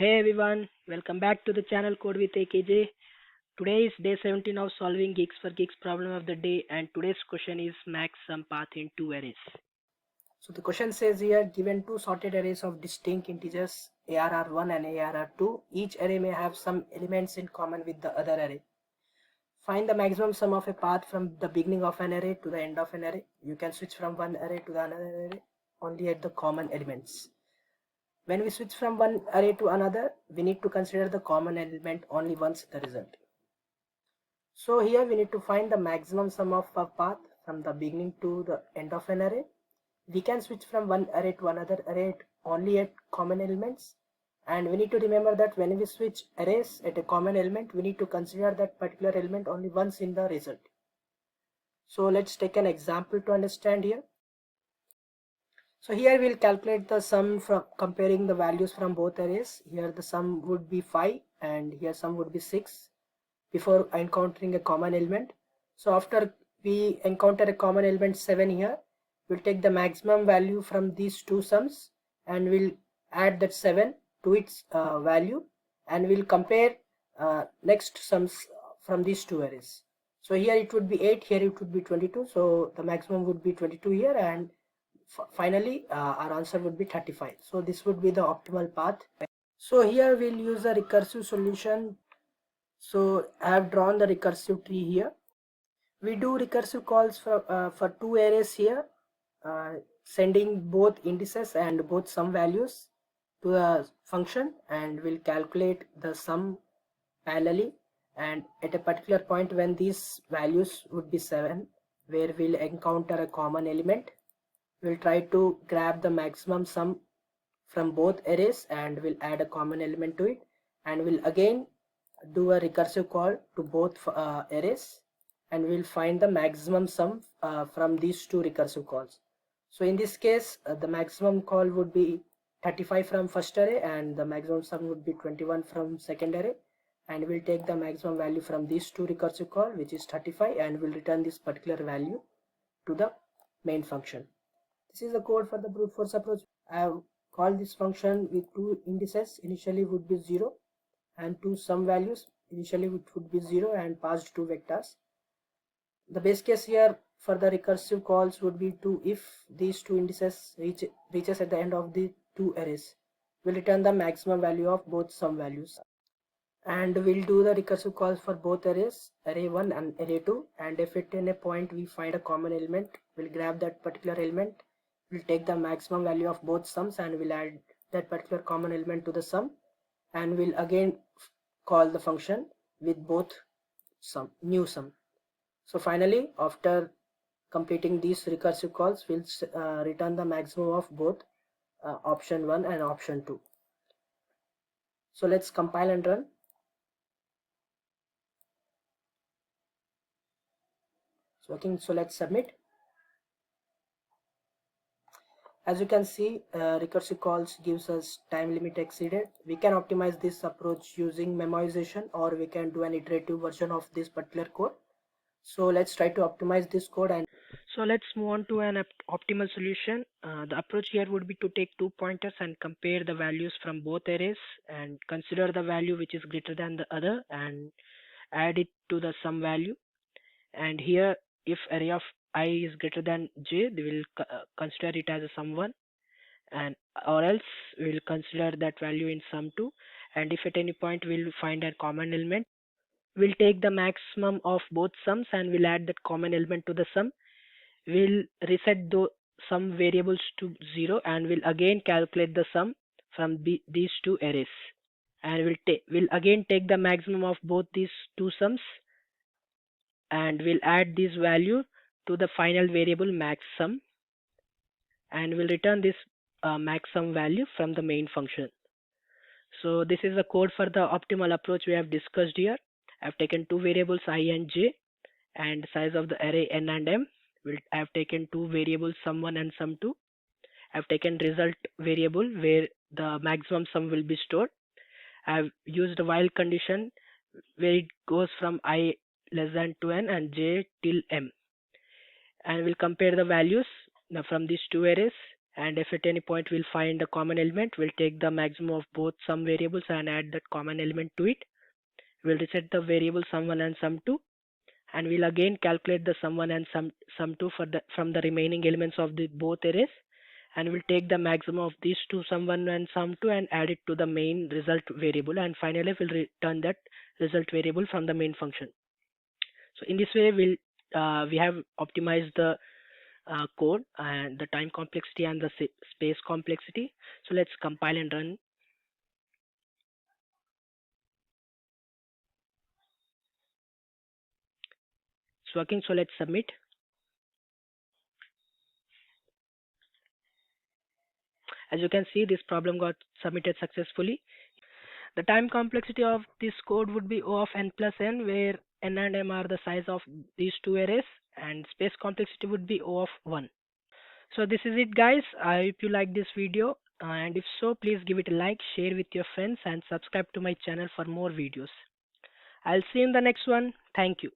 Hey everyone, welcome back to the channel Code with AKJ. Today is day 17 of solving Geeks for Geeks problem of the day, and today's question is max sum path in two arrays. So the question says here, given two sorted arrays of distinct integers ARR1 and ARR2, each array may have some elements in common with the other array. Find the maximum sum of a path from the beginning of an array to the end of an array. You can switch from one array to the another array only at the common elements. When we switch from one array to another, we need to consider the common element only once the result. So here we need to find the maximum sum of a path from the beginning to the end of an array. We can switch from one array to another array only at common elements, and we need to remember that when we switch arrays at a common element, we need to consider that particular element only once in the result. So let's take an example to understand here. So here we'll calculate the sum from comparing the values from both arrays. Here the sum would be 5 and here sum would be 6 before encountering a common element. So after we encounter a common element 7 here, we'll take the maximum value from these two sums and we'll add that 7 to its value, and we'll compare next sums from these two arrays. So here it would be 8, here it would be 22, so the maximum would be 22 here, and finally our answer would be 35. So this would be the optimal path. So here we'll use a recursive solution. So I have drawn the recursive tree here. We do recursive calls for two arrays here, sending both indices and both sum values to a function, and we'll calculate the sum parallelly, and at a particular point when these values would be 7, where we'll encounter a common element, we'll try to grab the maximum sum from both arrays and we'll add a common element to it, and we'll again do a recursive call to both arrays, and we'll find the maximum sum from these two recursive calls. So in this case the maximum call would be 35 from first array and the maximum sum would be 21 from second array, and we'll take the maximum value from these two recursive call, which is 35, and we'll return this particular value to the main function. This is the code for the brute force approach. I have called this function with two indices, initially would be 0, and two sum values, initially it would be 0, and passed two vectors. The base case here for the recursive calls would be to, if these two indices reaches at the end of the two arrays, we'll return the maximum value of both sum values, and we'll do the recursive calls for both arrays, array 1 and array 2, and if at any point we find a common element, we'll grab that particular element, we'll take the maximum value of both sums and we'll add that particular common element to the sum, and we'll again call the function with both new sum. So finally, after completing these recursive calls, we'll return the maximum of both option 1 and option 2. So let's compile and run. So working, so let's submit. As you can see, recursive calls gives us time limit exceeded. We can optimize this approach using memoization, or we can do an iterative version of this particular code. So let's try to optimize this code. And so let's move on to an optimal solution. The approach here would be to take two pointers and compare the values from both arrays and consider the value which is greater than the other and add it to the sum value. And here, if array of I is greater than j, they will consider it as a sum 1, and or else we will consider that value in sum 2, and if at any point we'll find a common element, we'll take the maximum of both sums and we'll add that common element to the sum. We'll reset the sum variables to 0 and we'll again calculate the sum from these two arrays, and we'll again take the maximum of both these two sums and we'll add this value to the final variable max sum, and we'll return this max sum value from the main function. So this is the code for the optimal approach we have discussed here. I've taken two variables I and j, and size of the array n and m. I've taken two variables sum 1 and sum 2. I've taken result variable where the maximum sum will be stored. I've used a while condition where it goes from I less than 2n and j till m, and we'll compare the values from these two arrays. and if at any point we'll find a common element, we'll take the maximum of both sum variables and add that common element to it. We'll reset the variable sum1 and sum2, and we'll again calculate the sum1 and sum2 from the remaining elements of the both arrays, and we'll take the maximum of these two sum1 and sum2 and add it to the main result variable, and finally we'll return that result variable from the main function. So in this way we have optimized the code and the time complexity and the space complexity. So let's compile and run. It's working, so let's submit. As you can see, this problem got submitted successfully. The time complexity of this code would be O of n plus n, where n and m are the size of these two arrays, and space complexity would be O of 1. So this is it, guys. I hope you like this video, and if so, please give it a like, share with your friends, and subscribe to my channel for more videos. I'll see you in the next one. Thank you.